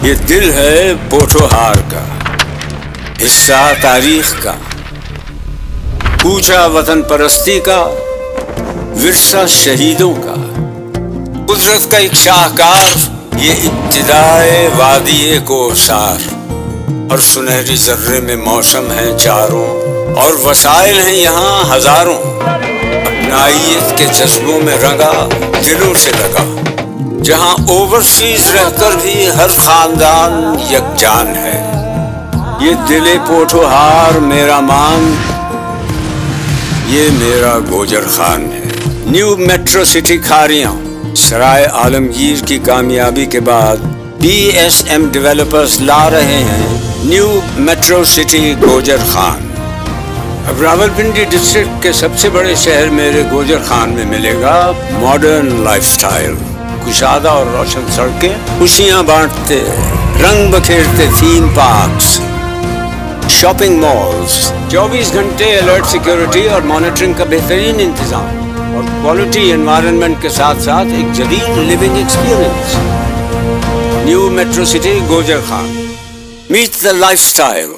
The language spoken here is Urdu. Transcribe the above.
یہ دل ہے پوٹھوہار کا، حصہ تاریخ کا، کوچہ وطن پرستی کا، ورثہ شہیدوں کا، قدرت کا ایک شاہکار، یہ ابتدائے وادی کوثر، اور سنہری ذرے میں موسم ہیں چاروں، اور وسائل ہیں یہاں ہزاروں، اپنائیت کے جذبوں میں رنگا، دلوں سے لگا، جہاں اوورسیز رہ کر بھی ہر خاندان یکجان ہے۔ یہ دل پوٹھوہار میرا مان، یہ میرا گوجر خان ہے۔ New metro city Kharian, Sarai Alamgir کی کامیابی کے بعد پی ایس ایم ڈیولپرز لا رہے ہیں new metro city Gujar Khan. اب راولپنڈی ڈسٹرکٹ کے سب سے بڑے شہر میرے گوجر خان میں ملے گا ماڈرن لائف سٹائل، کشادہ اور روشن سڑکیں، خوشیاں بانٹتے، رنگ بکھیرتے تھیم پارکس، شاپنگ مالز، 24 گھنٹے الرٹ سیکیورٹی اور مانیٹرنگ کا بہترین انتظام، اور کوالٹی انوائرنمنٹ کے ساتھ ساتھ ایک جدید living experience. New metro city Gujar Khan, meet the life style.